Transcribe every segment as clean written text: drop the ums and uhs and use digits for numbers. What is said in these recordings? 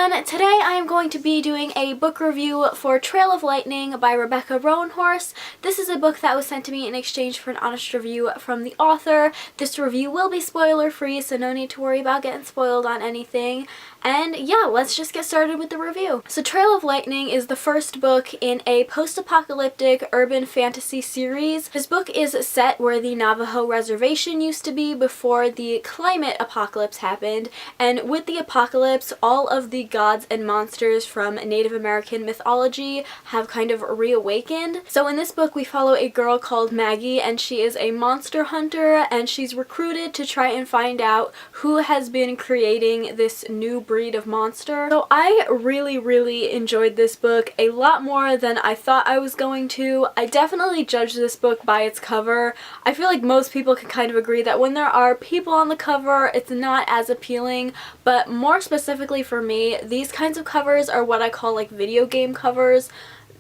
everyone! Today I am going to be doing a book review for Trail of Lightning by Rebecca Roanhorse. This is a book that was sent to me in exchange for an honest review from the author. This review will be spoiler free, so no need to worry about getting spoiled on anything. And yeah, let's just get started with the review. So Trail of Lightning is the first book in a post-apocalyptic urban fantasy series. This book is set where the Navajo reservation used to be before the climate apocalypse happened, and with the apocalypse, all of the gods and monsters from Native American mythology have kind of reawakened. So in this book we follow a girl called Maggie, and she is a monster hunter, and she's recruited to try and find out who has been creating this new breed of monster. So I really enjoyed this book a lot more than I thought I was going to. I definitely judged this book by its cover. I feel like most people can kind of agree that when there are people on the cover, it's not as appealing, but more specifically for me, these kinds of covers are what I call like video game covers,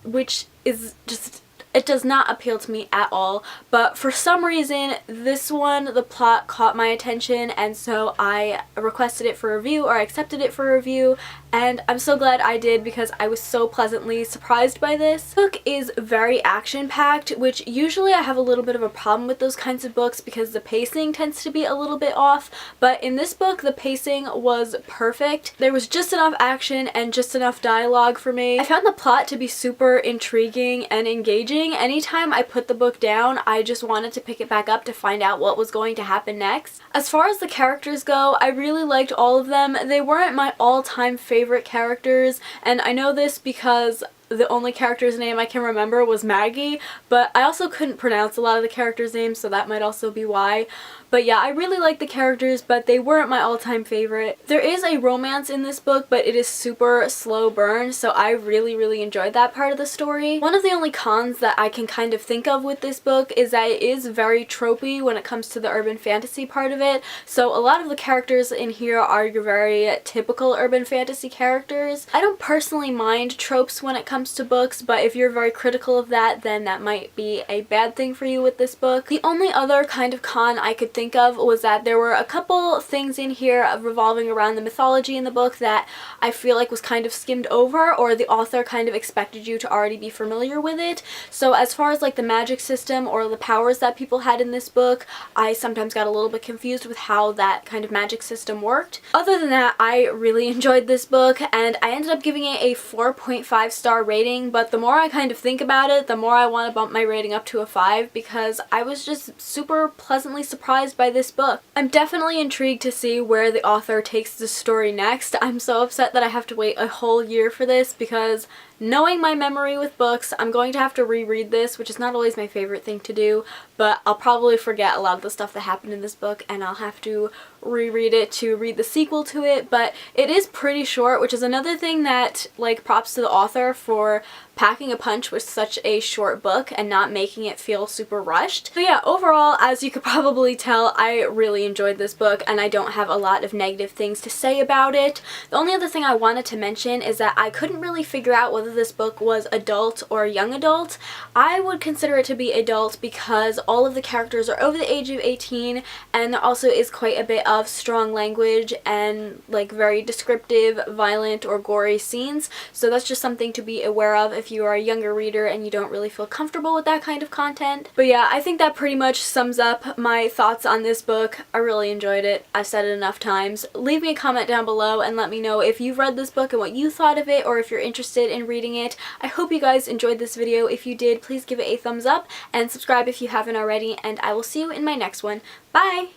which is just, it does not appeal to me at all. But for some reason, this one, the plot caught my attention, and so I requested it for review, or I accepted it for review, and I'm so glad I did because I was so pleasantly surprised by this. The book is very action-packed, which usually I have a little bit of a problem with those kinds of books because the pacing tends to be a little bit off, but in this book the pacing was perfect. There was just enough action and just enough dialogue for me. I found the plot to be super intriguing and engaging. Anytime I put the book down, I just wanted to pick it back up to find out what was going to happen next. As far as the characters go, I really liked all of them. They weren't my all-time favorite characters, and I know this because the only character's name I can remember was Maggie, but I also couldn't pronounce a lot of the characters' names, so that might also be why. But yeah, I really like the characters, but they weren't my all-time favorite. There is a romance in this book, but it is super slow burn, so I really enjoyed that part of the story. One of the only cons that I can kind of think of with this book is that it is very tropey when it comes to the urban fantasy part of it. So a lot of the characters in here are your very typical urban fantasy characters. I don't personally mind tropes when it comes to books, but if you're very critical of that, then that might be a bad thing for you with this book. The only other kind of con I could think of was that there were a couple things in here revolving around the mythology in the book that I feel like was kind of skimmed over, or the author kind of expected you to already be familiar with it. So as far as like the magic system or the powers that people had in this book, I sometimes got a little bit confused with how that kind of magic system worked. Other than that, I really enjoyed this book, and I ended up giving it a 4.5 star rating, but the more I kind of think about it, the more I want to bump my rating up to a 5 because I was just super pleasantly surprised by this book. I'm definitely intrigued to see where the author takes the story next. I'm so upset that I have to wait a whole year for this because knowing my memory with books, I'm going to have to reread this, which is not always my favorite thing to do, but I'll probably forget a lot of the stuff that happened in this book and I'll have to reread it to read the sequel to it. But it is pretty short, which is another thing that, like, props to the author for packing a punch with such a short book and not making it feel super rushed. So yeah, overall, as you could probably tell, I really enjoyed this book and I don't have a lot of negative things to say about it. The only other thing I wanted to mention is that I couldn't really figure out whether this book was adult or young adult. I would consider it to be adult because all of the characters are over the age of 18, and there also is quite a bit of strong language and like very descriptive, violent or gory scenes. So that's just something to be aware of if you are a younger reader and you don't really feel comfortable with that kind of content. But yeah, I think that pretty much sums up my thoughts on this book. I really enjoyed it. I've said it enough times. Leave me a comment down below and let me know if you've read this book and what you thought of it, or if you're interested in reading it. I hope you guys enjoyed this video. If you did, please give it a thumbs up and subscribe if you haven't already, and I will see you in my next one. Bye!